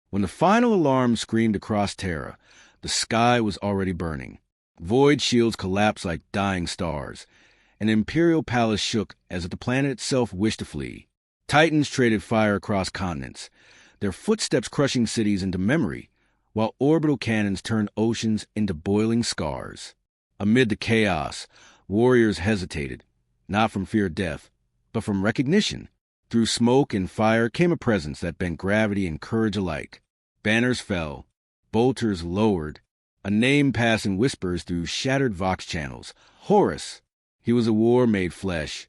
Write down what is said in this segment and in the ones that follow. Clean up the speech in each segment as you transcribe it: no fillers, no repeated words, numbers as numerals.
When the final alarm screamed across Terra, the sky was already burning. Void shields collapsed like dying stars. An Imperial palace shook as if the planet itself wished to flee. Titans traded fire across continents, their footsteps crushing cities into memory, while orbital cannons turned oceans into boiling scars. Amid the chaos, warriors hesitated, not from fear of death, but from recognition. Through smoke and fire came a presence that bent gravity and courage alike. Banners fell, bolters lowered, a name passed in whispers through shattered vox channels. Horus. He was a war made flesh,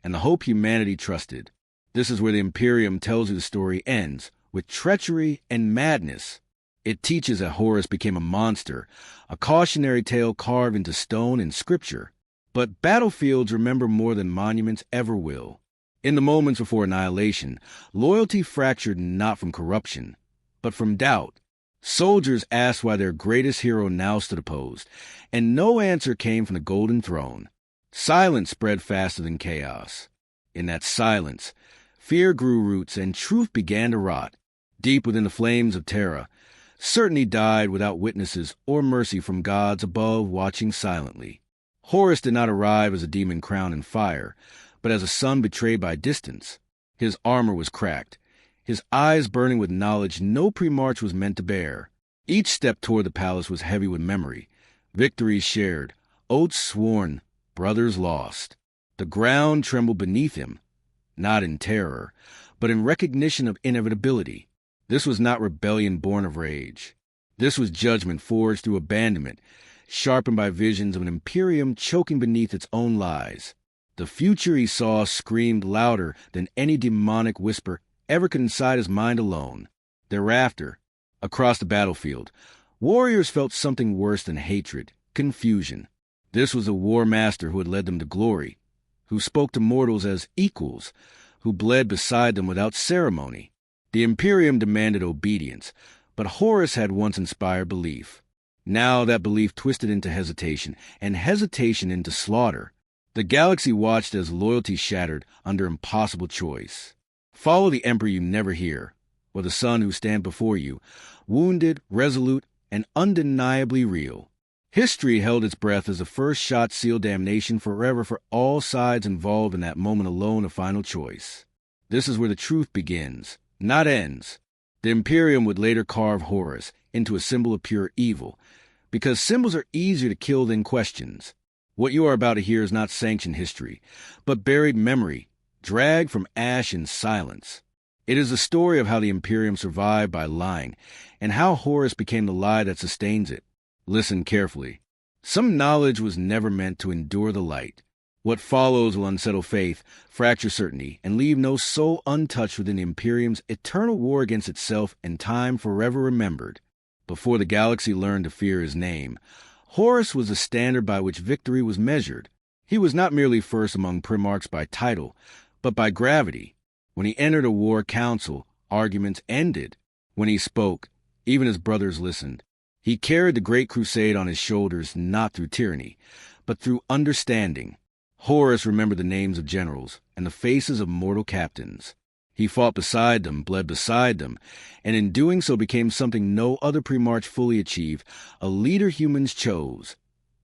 and the hope humanity trusted. This is where the Imperium tells you the story ends, with treachery and madness. It teaches that Horus became a monster, a cautionary tale carved into stone and scripture. But battlefields remember more than monuments ever will. In the moments before annihilation, loyalty fractured not from corruption, but from doubt. Soldiers asked why their greatest hero now stood opposed, and no answer came from the Golden Throne. Silence spread faster than chaos. In that silence, fear grew roots and truth began to rot. Deep within the flames of Terra, certainty died without witnesses or mercy from gods above watching silently. Horus did not arrive as a demon crowned in fire, but as a son betrayed by distance. His armor was cracked, his eyes burning with knowledge no pre-march was meant to bear. Each step toward the palace was heavy with memory, victories shared, oaths sworn, brothers lost. The ground trembled beneath him, not in terror, but in recognition of inevitability. This was not rebellion born of rage. This was judgment forged through abandonment, sharpened by visions of an Imperium choking beneath its own lies. The future he saw screamed louder than any demonic whisper ever could inside his mind alone. Thereafter, across the battlefield, warriors felt something worse than hatred, confusion. This was a Warmaster who had led them to glory, who spoke to mortals as equals, who bled beside them without ceremony. The Imperium demanded obedience, but Horus had once inspired belief. Now that belief twisted into hesitation, and hesitation into slaughter. The galaxy watched as loyalty shattered under impossible choice. Follow the Emperor you never hear, or the son who stands before you, wounded, resolute, and undeniably real. History held its breath as the first shot sealed damnation forever for all sides involved in that moment alone of final choice. This is where the truth begins, not ends. The Imperium would later carve Horus into a symbol of pure evil, because symbols are easier to kill than questions. What you are about to hear is not sanctioned history, but buried memory, dragged from ash in silence. It is the story of how the Imperium survived by lying, and how Horus became the lie that sustains it. Listen carefully. Some knowledge was never meant to endure the light. What follows will unsettle faith, fracture certainty, and leave no soul untouched within the Imperium's eternal war against itself and time forever remembered. Before the galaxy learned to fear his name, Horus was the standard by which victory was measured. He was not merely first among primarchs by title, but by gravity. When he entered a war council, arguments ended. When he spoke, even his brothers listened. He carried the great crusade on his shoulders not through tyranny, but through understanding. Horus remembered the names of generals and the faces of mortal captains. He fought beside them, bled beside them, and in doing so became something no other primarch fully achieved, a leader humans chose,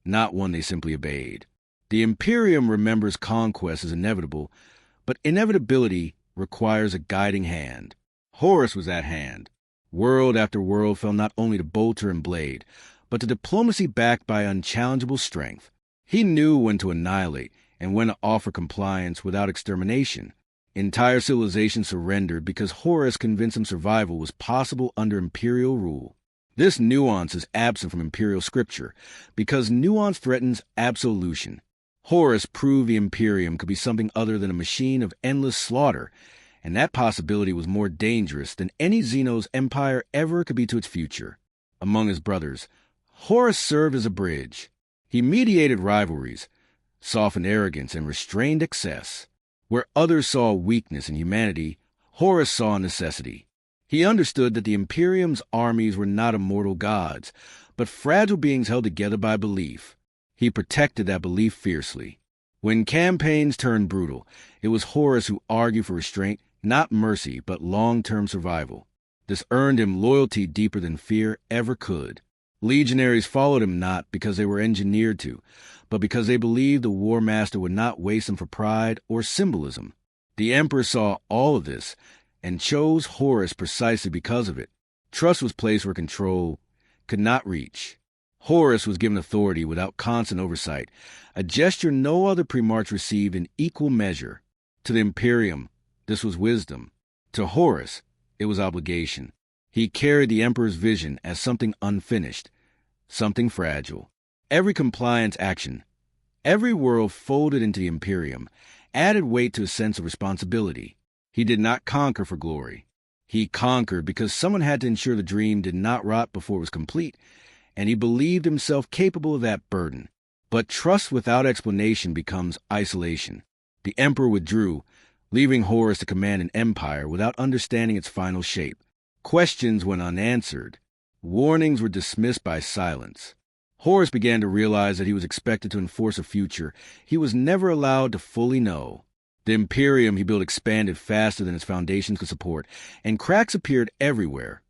not one they simply obeyed. The Imperium remembers conquest as inevitable, but inevitability requires a guiding hand. Horus was that hand. World after world fell not only to bolter and blade, but to diplomacy backed by unchallengeable strength. He knew when to annihilate and when to offer compliance without extermination. Entire civilizations surrendered because Horus convinced them survival was possible under Imperial rule. This nuance is absent from Imperial scripture, because nuance threatens absolution. Horus proved the Imperium could be something other than a machine of endless slaughter, and that possibility was more dangerous than any Xeno's empire ever could be to its future. Among his brothers, Horus served as a bridge. He mediated rivalries, softened arrogance, and restrained excess. Where others saw weakness in humanity, Horus saw necessity. He understood that the Imperium's armies were not immortal gods, but fragile beings held together by belief. He protected that belief fiercely. When campaigns turned brutal, it was Horus who argued for restraint, not mercy, but long-term survival. This earned him loyalty deeper than fear ever could. Legionaries followed him not because they were engineered to, but because they believed the Warmaster would not waste them for pride or symbolism. The Emperor saw all of this and chose Horus precisely because of it. Trust was placed where control could not reach. Horus was given authority without constant oversight, a gesture no other Primarch received in equal measure. To the Imperium, this was wisdom. To Horus, it was obligation. He carried the Emperor's vision as something unfinished, something fragile. Every compliance action, every world folded into the Imperium, added weight to a sense of responsibility. He did not conquer for glory. He conquered because someone had to ensure the dream did not rot before it was complete, and he believed himself capable of that burden. But trust without explanation becomes isolation. The Emperor withdrew, leaving Horus to command an empire without understanding its final shape. Questions went unanswered. Warnings were dismissed by silence. Horus began to realize that he was expected to enforce a future he was never allowed to fully know. The Imperium he built expanded faster than its foundations could support, and cracks appeared everywhere.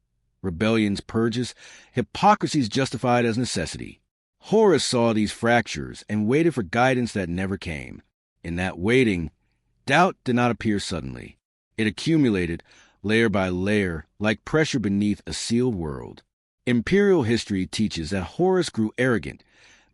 Rebellions, purges, hypocrisies justified as necessity. Horus saw these fractures and waited for guidance that never came. In that waiting, doubt did not appear suddenly. It accumulated, layer by layer, like pressure beneath a sealed world. Imperial history teaches that Horus grew arrogant,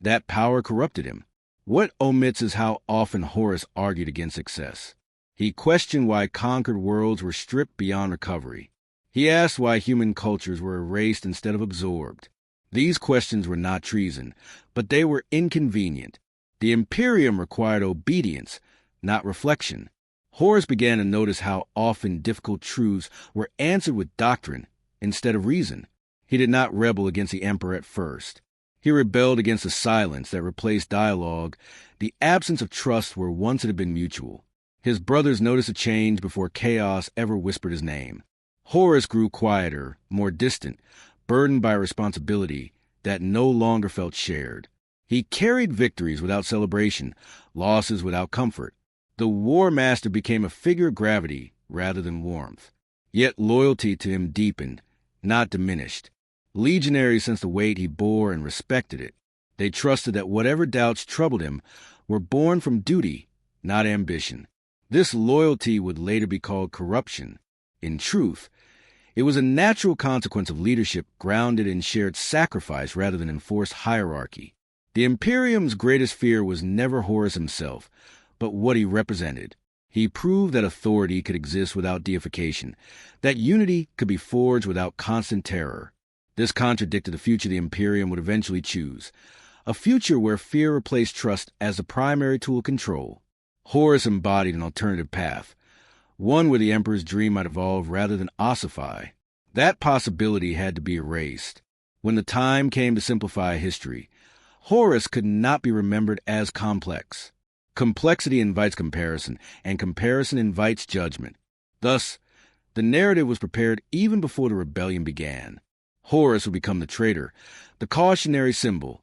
that power corrupted him. What omits is how often Horus argued against success. He questioned why conquered worlds were stripped beyond recovery. He asked why human cultures were erased instead of absorbed. These questions were not treason, but they were inconvenient. The Imperium required obedience, not reflection. Horus began to notice how often difficult truths were answered with doctrine instead of reason. He did not rebel against the Emperor at first. He rebelled against the silence that replaced dialogue, the absence of trust where once it had been mutual. His brothers noticed a change before chaos ever whispered his name. Horus grew quieter, more distant, burdened by a responsibility that no longer felt shared. He carried victories without celebration, losses without comfort. The Warmaster became a figure of gravity rather than warmth. Yet loyalty to him deepened, not diminished. Legionaries sensed the weight he bore and respected it. They trusted that whatever doubts troubled him were born from duty, not ambition. This loyalty would later be called corruption. In truth, it was a natural consequence of leadership grounded in shared sacrifice rather than enforced hierarchy. The Imperium's greatest fear was never Horus himself, but what he represented. He proved that authority could exist without deification, that unity could be forged without constant terror. This contradicted the future the Imperium would eventually choose, a future where fear replaced trust as the primary tool of control. Horus embodied an alternative path, one where the Emperor's dream might evolve rather than ossify. That possibility had to be erased. When the time came to simplify history, Horus could not be remembered as complex. Complexity invites comparison, and comparison invites judgment. Thus, the narrative was prepared even before the rebellion began. Horus would become the traitor, the cautionary symbol,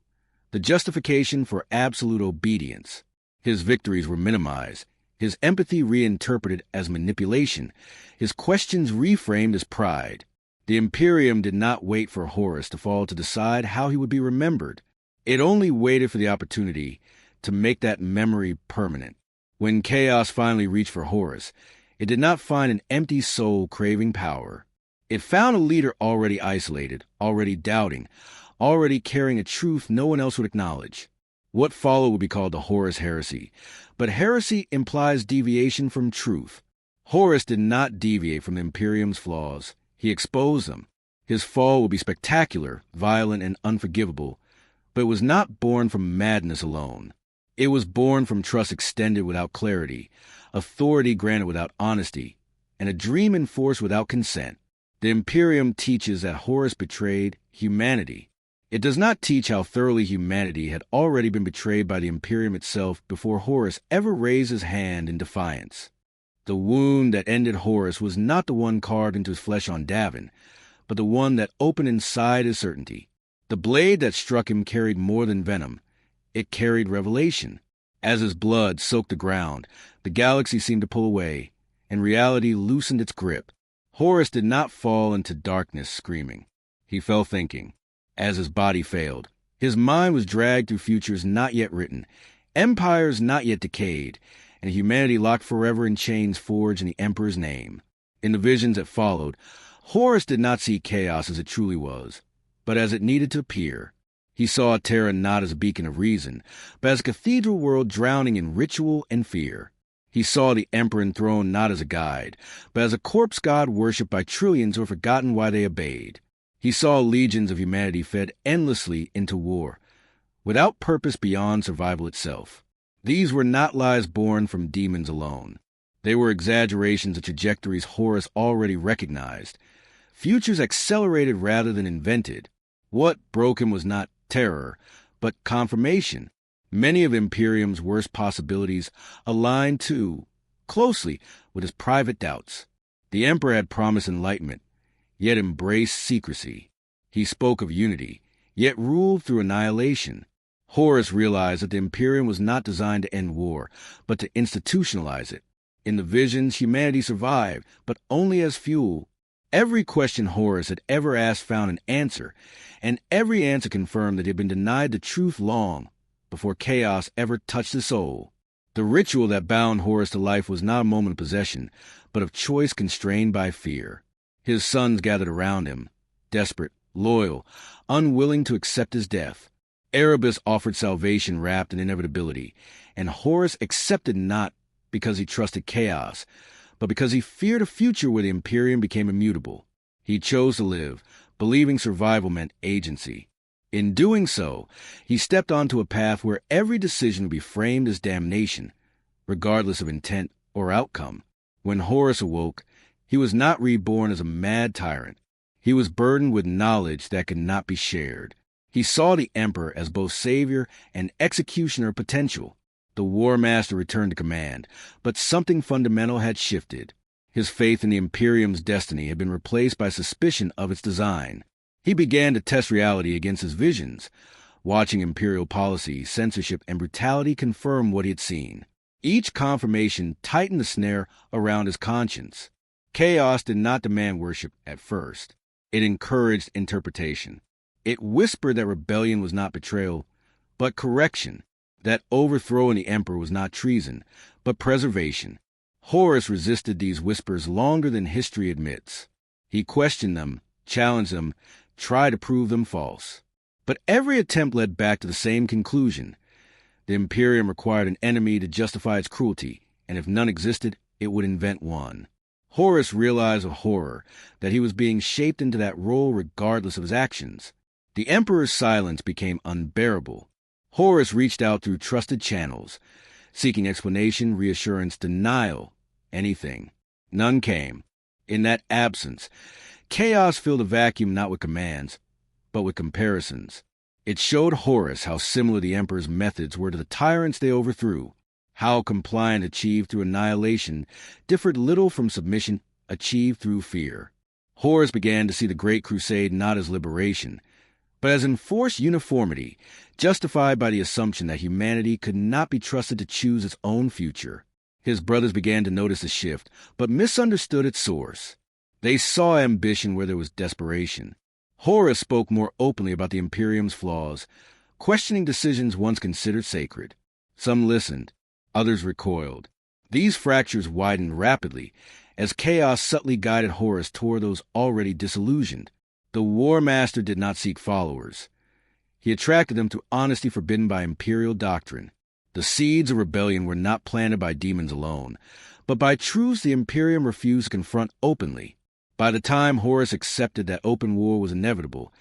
the justification for absolute obedience. His victories were minimized, his empathy reinterpreted as manipulation, his questions reframed as pride. The Imperium did not wait for Horus to fall to decide how he would be remembered. It only waited for the opportunity to make that memory permanent. When chaos finally reached for Horus, it did not find an empty soul craving power. It found a leader already isolated, already doubting, already carrying a truth no one else would acknowledge. What followed would be called the Horus Heresy, but heresy implies deviation from truth. Horus did not deviate from the Imperium's flaws. He exposed them. His fall would be spectacular, violent, and unforgivable, but it was not born from madness alone. It was born from trust extended without clarity, authority granted without honesty, and a dream enforced without consent. The Imperium teaches that Horus betrayed humanity. It does not teach how thoroughly humanity had already been betrayed by the Imperium itself before Horus ever raised his hand in defiance. The wound that ended Horus was not the one carved into his flesh on Davin, but the one that opened inside his certainty. The blade that struck him carried more than venom. It carried revelation. As his blood soaked the ground, the galaxy seemed to pull away, and reality loosened its grip. Horus did not fall into darkness screaming. He fell thinking. As his body failed, his mind was dragged through futures not yet written, empires not yet decayed, and humanity locked forever in chains forged in the Emperor's name. In the visions that followed, Horus did not see chaos as it truly was, but as it needed to appear. He saw Terra not as a beacon of reason, but as a cathedral world drowning in ritual and fear. He saw the Emperor enthroned not as a guide, but as a corpse god worshipped by trillions who had forgotten why they obeyed. He saw legions of humanity fed endlessly into war, without purpose beyond survival itself. These were not lies born from demons alone. They were exaggerations of trajectories Horus already recognized, futures accelerated rather than invented. What broke him was not terror, but confirmation. Many of Imperium's worst possibilities aligned too closely with his private doubts. The Emperor had promised enlightenment, yet embraced secrecy. He spoke of unity, yet ruled through annihilation. Horus realized that the Imperium was not designed to end war, but to institutionalize it. In the visions, humanity survived, but only as fuel. Every question Horus had ever asked found an answer, and every answer confirmed that he had been denied the truth long before chaos ever touched his soul. The ritual that bound Horus to life was not a moment of possession, but of choice constrained by fear. His sons gathered around him, desperate, loyal, unwilling to accept his death. Erebus offered salvation wrapped in inevitability, and Horus accepted not because he trusted chaos, but because he feared a future where the Imperium became immutable. He chose to live, believing survival meant agency. In doing so, he stepped onto a path where every decision would be framed as damnation, regardless of intent or outcome. When Horus awoke, he was not reborn as a mad tyrant. He was burdened with knowledge that could not be shared. He saw the Emperor as both savior and executioner of potential. The Warmaster returned to command, but something fundamental had shifted. His faith in the Imperium's destiny had been replaced by suspicion of its design. He began to test reality against his visions, watching imperial policy, censorship, and brutality confirm what he had seen. Each confirmation tightened the snare around his conscience. Chaos did not demand worship at first. It encouraged interpretation. It whispered that rebellion was not betrayal, but correction, that overthrow in the Emperor was not treason, but preservation. Horus resisted these whispers longer than history admits. He questioned them, challenged them, tried to prove them false. But every attempt led back to the same conclusion. The Imperium required an enemy to justify its cruelty, and if none existed, it would invent one. Horus realized with horror that he was being shaped into that role regardless of his actions. The Emperor's silence became unbearable. Horus reached out through trusted channels, seeking explanation, reassurance, denial, anything. None came. In that absence, chaos filled a vacuum not with commands, but with comparisons. It showed Horus how similar the Emperor's methods were to the tyrants they overthrew. How compliance achieved through annihilation differed little from submission achieved through fear. Horus began to see the Great Crusade not as liberation, but as enforced uniformity, justified by the assumption that humanity could not be trusted to choose its own future. His brothers began to notice the shift, but misunderstood its source. They saw ambition where there was desperation. Horus spoke more openly about the Imperium's flaws, questioning decisions once considered sacred. Some listened, others recoiled. These fractures widened rapidly, as chaos subtly guided Horus toward those already disillusioned. The Warmaster did not seek followers. He attracted them through honesty forbidden by imperial doctrine. The seeds of rebellion were not planted by demons alone, but by truths the Imperium refused to confront openly. By the time Horus accepted that open war was inevitable,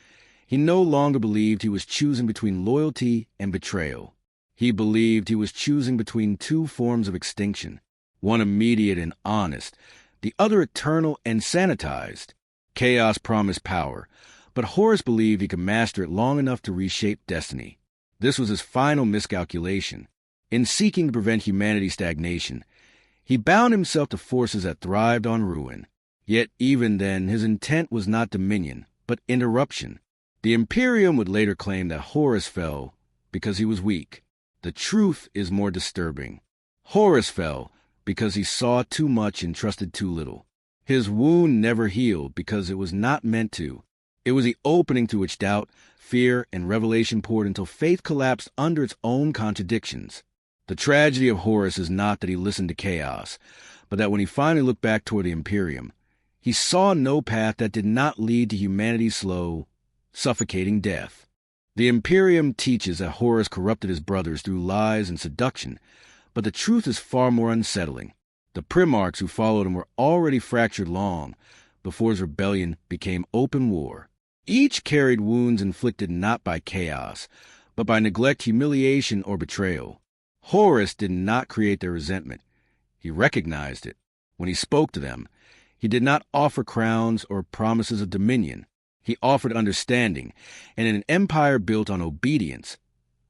he no longer believed he was choosing between loyalty and betrayal. He believed he was choosing between two forms of extinction, one immediate and honest, the other eternal and sanitized. Chaos promised power, but Horus believed he could master it long enough to reshape destiny. This was his final miscalculation. In seeking to prevent humanity's stagnation, he bound himself to forces that thrived on ruin. Yet even then, his intent was not dominion, but interruption. The Imperium would later claim that Horus fell because he was weak. The truth is more disturbing. Horus fell because he saw too much and trusted too little. His wound never healed because it was not meant to. It was the opening through which doubt, fear, and revelation poured until faith collapsed under its own contradictions. The tragedy of Horus is not that he listened to chaos, but that when he finally looked back toward the Imperium, he saw no path that did not lead to humanity's slow, suffocating death. The Imperium teaches that Horus corrupted his brothers through lies and seduction, but the truth is far more unsettling. The Primarchs who followed him were already fractured long before his rebellion became open war. Each carried wounds inflicted not by chaos, but by neglect, humiliation, or betrayal. Horus did not create their resentment. He recognized it. When he spoke to them, he did not offer crowns or promises of dominion. He offered understanding, and in an empire built on obedience,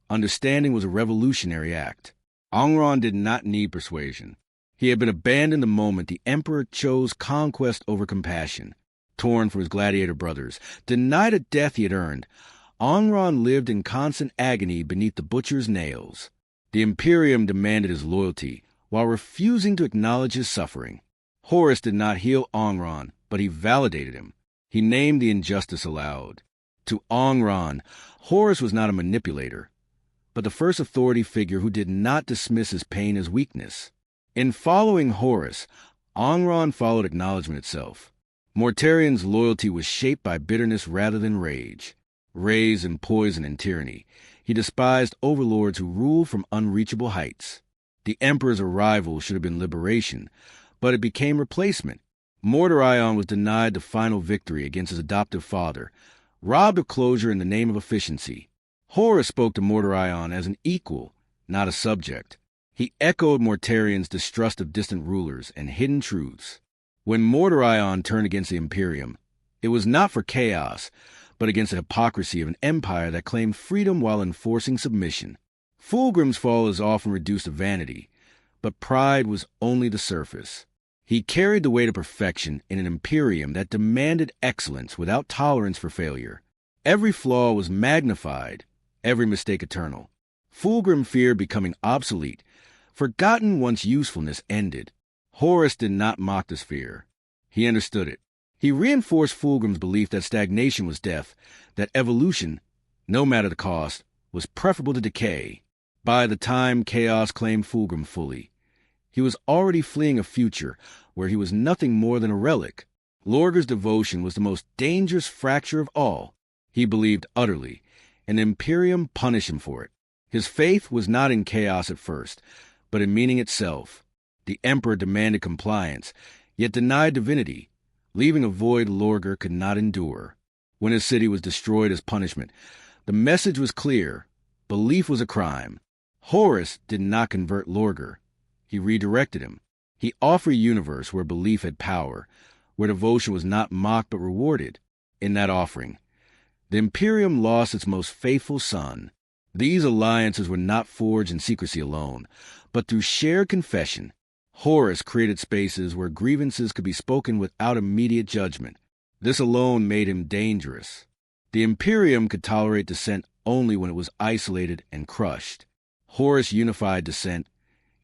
understanding was a revolutionary act. Angron did not need persuasion. He had been abandoned the moment the emperor chose conquest over compassion. Torn from his gladiator brothers, denied a death he had earned, Angron lived in constant agony beneath the butcher's nails. The Imperium demanded his loyalty, while refusing to acknowledge his suffering. Horus did not heal Angron, but he validated him. He named the injustice aloud. To Angron, Horus was not a manipulator, but the first authority figure who did not dismiss his pain as weakness. In following Horus, Angron followed acknowledgement itself. Mortarian's loyalty was shaped by bitterness rather than rage. Raised in poison and tyranny, he despised overlords who ruled from unreachable heights. The Emperor's arrival should have been liberation, but it became replacement. Mordorion was denied the final victory against his adoptive father, robbed of closure in the name of efficiency. Horus spoke to Mordorion as an equal, not a subject. He echoed Mortarian's distrust of distant rulers and hidden truths. When Mordorion turned against the Imperium, it was not for chaos, but against the hypocrisy of an empire that claimed freedom while enforcing submission. Fulgrim's fall is often reduced to vanity, but pride was only the surface. He carried the weight of perfection in an Imperium that demanded excellence without tolerance for failure. Every flaw was magnified, every mistake eternal. Fulgrim feared becoming obsolete, forgotten once usefulness ended. Horus did not mock this fear. He understood it. He reinforced Fulgrim's belief that stagnation was death, that evolution, no matter the cost, was preferable to decay. By the time chaos claimed Fulgrim fully, he was already fleeing a future where he was nothing more than a relic. Lorgar's devotion was the most dangerous fracture of all. He believed utterly, and the Imperium punished him for it. His faith was not in chaos at first, but in meaning itself. The Emperor demanded compliance, yet denied divinity, leaving a void Lorgar could not endure. When his city was destroyed as punishment, the message was clear. Belief was a crime. Horus did not convert Lorgar. He redirected him. He offered a universe where belief had power, where devotion was not mocked but rewarded. In that offering, the Imperium lost its most faithful son. These alliances were not forged in secrecy alone, but through shared confession. Horus created spaces where grievances could be spoken without immediate judgment. This alone made him dangerous. The Imperium could tolerate dissent only when it was isolated and crushed. Horus unified dissent,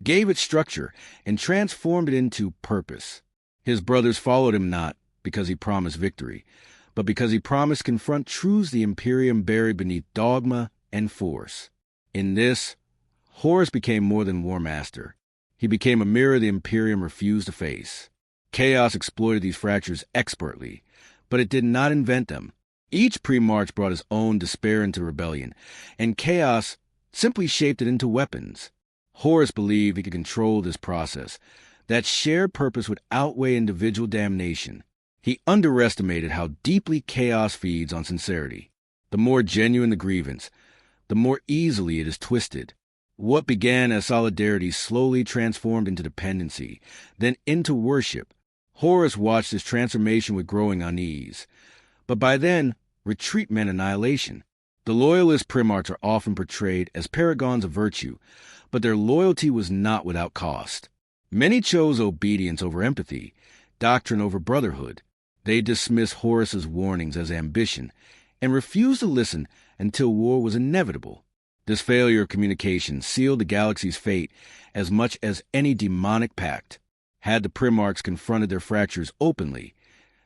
gave it structure, and transformed it into purpose. His brothers followed him not because he promised victory, but because he promised to confront truths the Imperium buried beneath dogma and force. In this, Horus became more than Warmaster. He became a mirror the Imperium refused to face. Chaos exploited these fractures expertly, but it did not invent them. Each pre-march brought his own despair into rebellion, and chaos simply shaped it into weapons. Horus believed he could control this process, that shared purpose would outweigh individual damnation. He underestimated how deeply chaos feeds on sincerity. The more genuine the grievance, the more easily it is twisted. What began as solidarity slowly transformed into dependency, then into worship. Horus watched this transformation with growing unease. But by then, retreat meant annihilation. The loyalist primarchs are often portrayed as paragons of virtue, but their loyalty was not without cost. Many chose obedience over empathy, doctrine over brotherhood. They dismissed Horus's warnings as ambition, and refused to listen until war was inevitable. This failure of communication sealed the galaxy's fate as much as any demonic pact. Had the Primarchs confronted their fractures openly,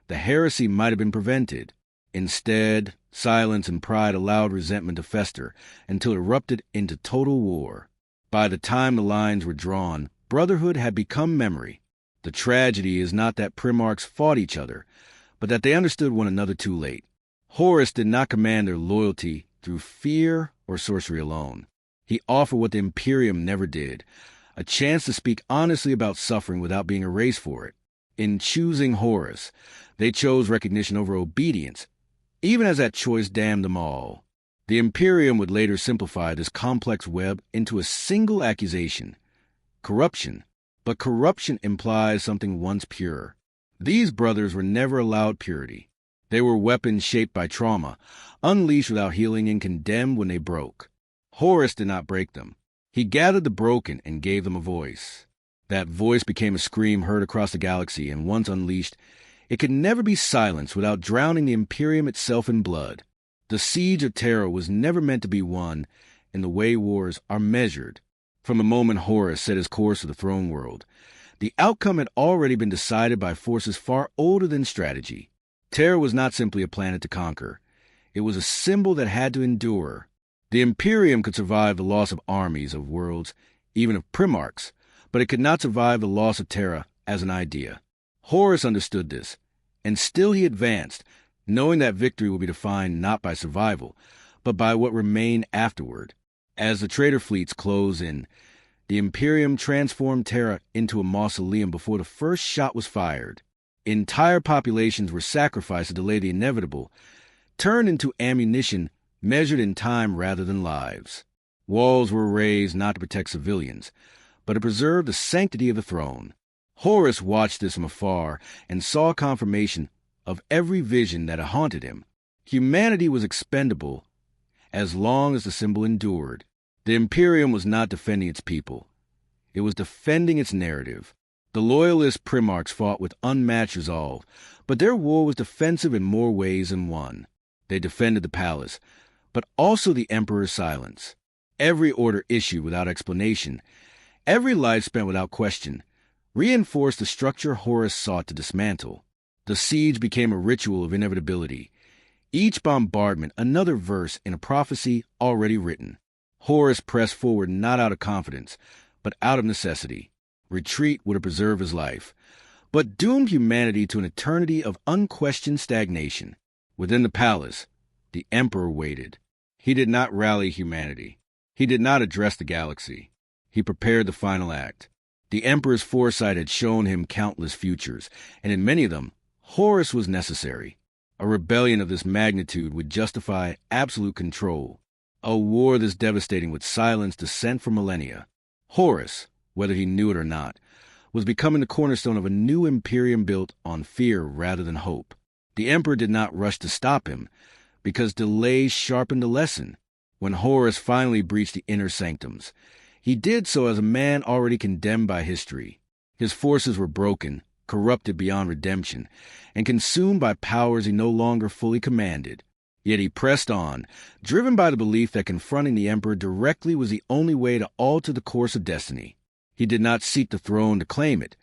the heresy might have been prevented. Instead, silence and pride allowed resentment to fester until it erupted into total war. By the time the lines were drawn, brotherhood had become memory. The tragedy is not that Primarchs fought each other, but that they understood one another too late. Horus did not command their loyalty through fear or sorcery alone. He offered what the Imperium never did, a chance to speak honestly about suffering without being erased for it. In choosing Horus, they chose recognition over obedience, even as that choice damned them all. The Imperium would later simplify this complex web into a single accusation: corruption. But corruption implies something once pure. These brothers were never allowed purity. They were weapons shaped by trauma, unleashed without healing and condemned when they broke. Horus did not break them. He gathered the broken and gave them a voice. That voice became a scream heard across the galaxy, and once unleashed, it could never be silenced without drowning the Imperium itself in blood. The siege of Terra was never meant to be won in the way wars are measured. From the moment Horus set his course for the throne world, the outcome had already been decided by forces far older than strategy. Terra was not simply a planet to conquer. It was a symbol that had to endure. The Imperium could survive the loss of armies, of worlds, even of Primarchs, but it could not survive the loss of Terra as an idea. Horus understood this, and still he advanced, knowing that victory will be defined not by survival, but by what remained afterward. As the traitor fleets closed in, the Imperium transformed Terra into a mausoleum before the first shot was fired. Entire populations were sacrificed to delay the inevitable, turned into ammunition measured in time rather than lives. Walls were raised not to protect civilians, but to preserve the sanctity of the throne. Horus watched this from afar and saw confirmation of every vision that had haunted him. Humanity was expendable as long as the symbol endured. The Imperium was not defending its people. It was defending its narrative. The loyalist Primarchs fought with unmatched resolve, but their war was defensive in more ways than one. They defended the palace, but also the Emperor's silence. Every order issued without explanation, every life spent without question, reinforced the structure Horus sought to dismantle. The siege became a ritual of inevitability. Each bombardment another verse in a prophecy already written. Horus pressed forward not out of confidence, but out of necessity. Retreat would have preserved his life, but doomed humanity to an eternity of unquestioned stagnation. Within the palace, the Emperor waited. He did not rally humanity. He did not address the galaxy. He prepared the final act. The Emperor's foresight had shown him countless futures, and in many of them, Horus was necessary. A rebellion of this magnitude would justify absolute control. A war this devastating would silence dissent for millennia. Horus, whether he knew it or not, was becoming the cornerstone of a new Imperium built on fear rather than hope. The Emperor did not rush to stop him, because delay sharpened the lesson. When Horus finally breached the inner sanctums, he did so as a man already condemned by history. His forces were broken, corrupted beyond redemption, and consumed by powers he no longer fully commanded. Yet he pressed on, driven by the belief that confronting the Emperor directly was the only way to alter the course of destiny. He did not seek the throne to claim it,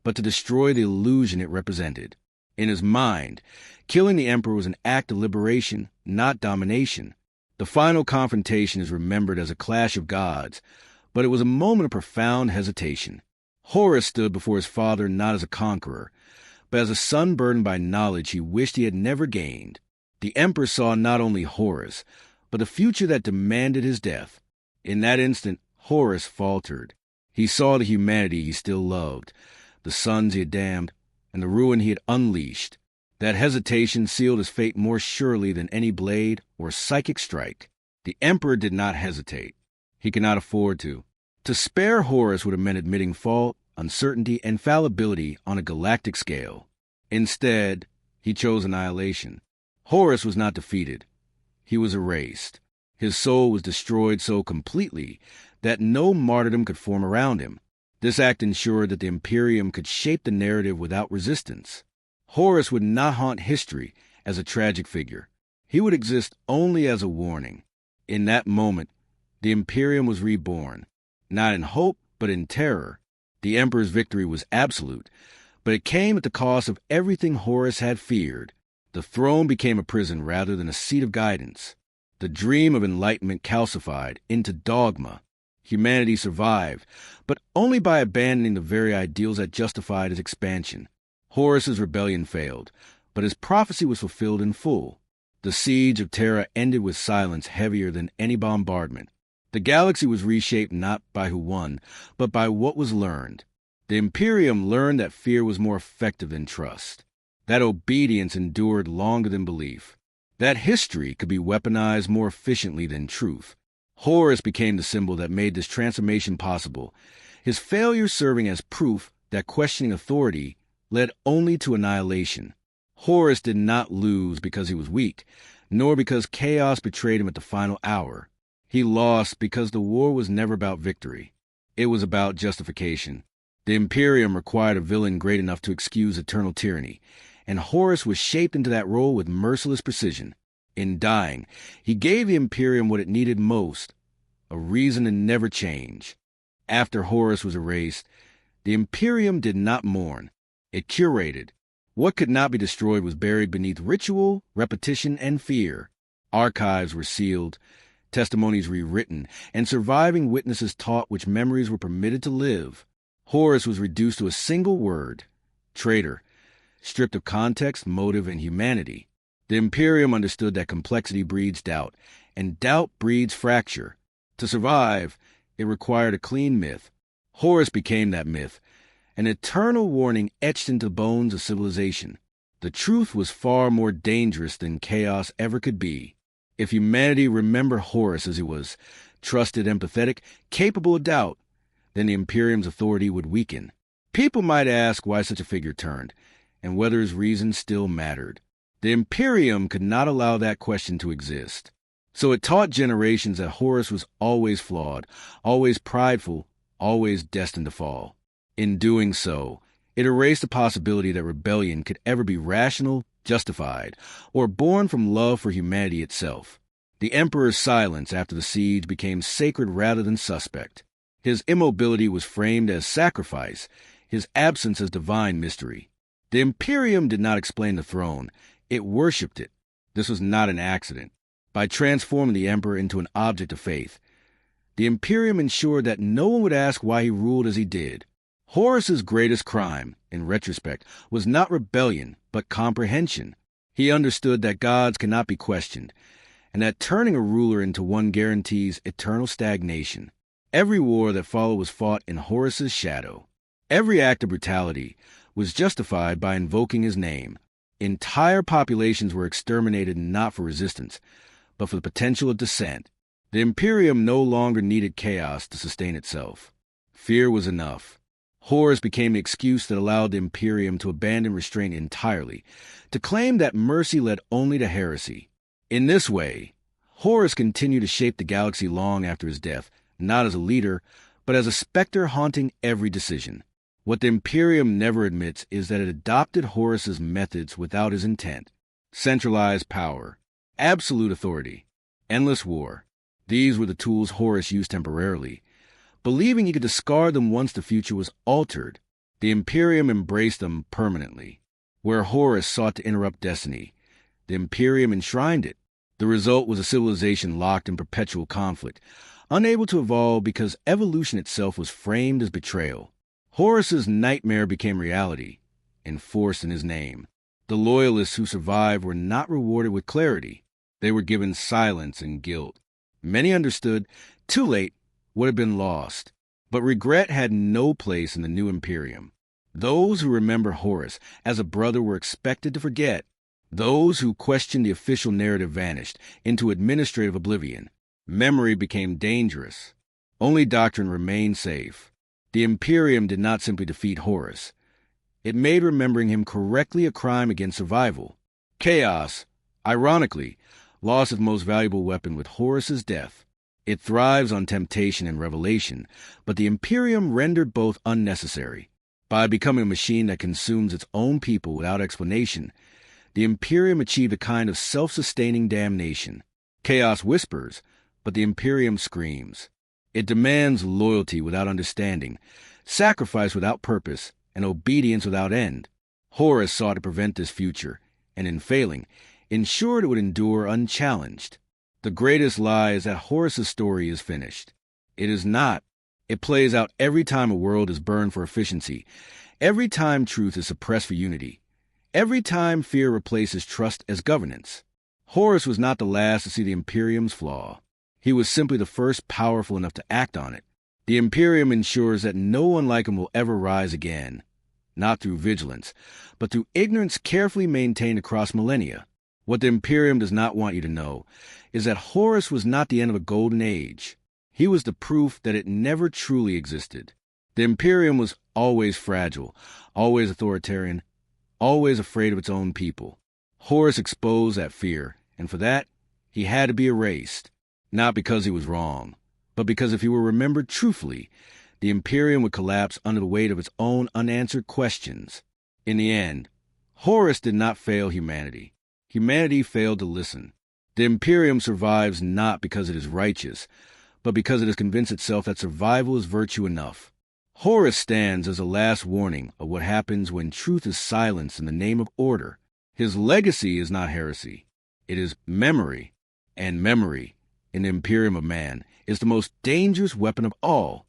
but to destroy the illusion it represented. In his mind, killing the Emperor was an act of liberation, not domination. The final confrontation is remembered as a clash of gods, but it was a moment of profound hesitation. Horus stood before his father not as a conqueror, but as a son burdened by knowledge he wished he had never gained. The Emperor saw not only Horus, but a future that demanded his death. In that instant, Horus faltered. He saw the humanity he still loved, the sons he had damned, and the ruin he had unleashed. That hesitation sealed his fate more surely than any blade or psychic strike. The Emperor did not hesitate. He could not afford to. To spare Horus would have meant admitting fault, uncertainty, and fallibility on a galactic scale. Instead, he chose annihilation. Horus was not defeated. He was erased. His soul was destroyed so completely that no martyrdom could form around him. This act ensured that the Imperium could shape the narrative without resistance. Horus would not haunt history as a tragic figure. He would exist only as a warning. In that moment, the Imperium was reborn, not in hope, but in terror. The Emperor's victory was absolute, but it came at the cost of everything Horus had feared. The throne became a prison rather than a seat of guidance. The dream of enlightenment calcified into dogma. Humanity survived, but only by abandoning the very ideals that justified its expansion. Horus's rebellion failed, but his prophecy was fulfilled in full. The siege of Terra ended with silence heavier than any bombardment. The galaxy was reshaped not by who won, but by what was learned. The Imperium learned that fear was more effective than trust, that obedience endured longer than belief, that history could be weaponized more efficiently than truth. Horus became the symbol that made this transformation possible, his failure serving as proof that questioning authority led only to annihilation. Horus did not lose because he was weak, nor because chaos betrayed him at the final hour. He lost because the war was never about victory. It was about justification. The Imperium required a villain great enough to excuse eternal tyranny, and Horus was shaped into that role with merciless precision. In dying, he gave the Imperium what it needed most, a reason to never change. After Horus was erased, the Imperium did not mourn. It curated. What could not be destroyed was buried beneath ritual, repetition, and fear. Archives were sealed, testimonies rewritten, and surviving witnesses taught which memories were permitted to live. Horus was reduced to a single word: traitor, stripped of context, motive, and humanity. The Imperium understood that complexity breeds doubt, and doubt breeds fracture. To survive, it required a clean myth. Horus became that myth, an eternal warning etched into the bones of civilization. The truth was far more dangerous than chaos ever could be. If humanity remembered Horus as he was, trusted, empathetic, capable of doubt, then the Imperium's authority would weaken. People might ask why such a figure turned, and whether his reason still mattered. The Imperium could not allow that question to exist. So it taught generations that Horus was always flawed, always prideful, always destined to fall. In doing so, it erased the possibility that rebellion could ever be rational, justified, or born from love for humanity itself. The Emperor's silence after the siege became sacred rather than suspect. His immobility was framed as sacrifice, his absence as divine mystery. The Imperium did not explain the throne, it worshipped it. This was not an accident. By transforming the Emperor into an object of faith, the Imperium ensured that no one would ask why he ruled as he did. Horus's greatest crime, in retrospect, was not rebellion, but comprehension. He understood that gods cannot be questioned, and that turning a ruler into one guarantees eternal stagnation. Every war that followed was fought in Horus's shadow. Every act of brutality was justified by invoking his name. Entire populations were exterminated not for resistance, but for the potential of dissent. The Imperium no longer needed chaos to sustain itself. Fear was enough. Horus became the excuse that allowed the Imperium to abandon restraint entirely, to claim that mercy led only to heresy. In this way, Horus continued to shape the galaxy long after his death, not as a leader, but as a specter haunting every decision. What the Imperium never admits is that it adopted Horus's methods without his intent. Centralized power, absolute authority, endless war. These were the tools Horus used temporarily, believing he could discard them once the future was altered. The Imperium embraced them permanently. Where Horus sought to interrupt destiny, the Imperium enshrined it. The result was a civilization locked in perpetual conflict, unable to evolve because evolution itself was framed as betrayal. Horus's nightmare became reality, enforced in his name. The loyalists who survived were not rewarded with clarity. They were given silence and guilt. Many understood, too late, what had been lost. But regret had no place in the new Imperium. Those who remember Horus as a brother were expected to forget. Those who questioned the official narrative vanished into administrative oblivion. Memory became dangerous. Only doctrine remained safe. The Imperium did not simply defeat Horus. It made remembering him correctly a crime against survival. Chaos, ironically, lost its most valuable weapon with Horus's death. It thrives on temptation and revelation, but the Imperium rendered both unnecessary. By becoming a machine that consumes its own people without explanation, the Imperium achieved a kind of self-sustaining damnation. Chaos whispers, but the Imperium screams. It demands loyalty without understanding, sacrifice without purpose, and obedience without end. Horus sought to prevent this future, and in failing, ensured it would endure unchallenged. The greatest lie is that Horus's story is finished. It is not. It plays out every time a world is burned for efficiency, every time truth is suppressed for unity, every time fear replaces trust as governance. Horus was not the last to see the Imperium's flaw. He was simply the first powerful enough to act on it. The Imperium ensures that no one like him will ever rise again, not through vigilance, but through ignorance carefully maintained across millennia. What the Imperium does not want you to know is that Horus was not the end of a golden age. He was the proof that it never truly existed. The Imperium was always fragile, always authoritarian, always afraid of its own people. Horus exposed that fear, and for that, he had to be erased. Not because he was wrong, but because if he were remembered truthfully, the Imperium would collapse under the weight of its own unanswered questions. In the end, Horus did not fail humanity. Humanity failed to listen. The Imperium survives not because it is righteous, but because it has convinced itself that survival is virtue enough. Horus stands as a last warning of what happens when truth is silenced in the name of order. His legacy is not heresy. It is memory. And memory, in the Imperium of Man, is the most dangerous weapon of all.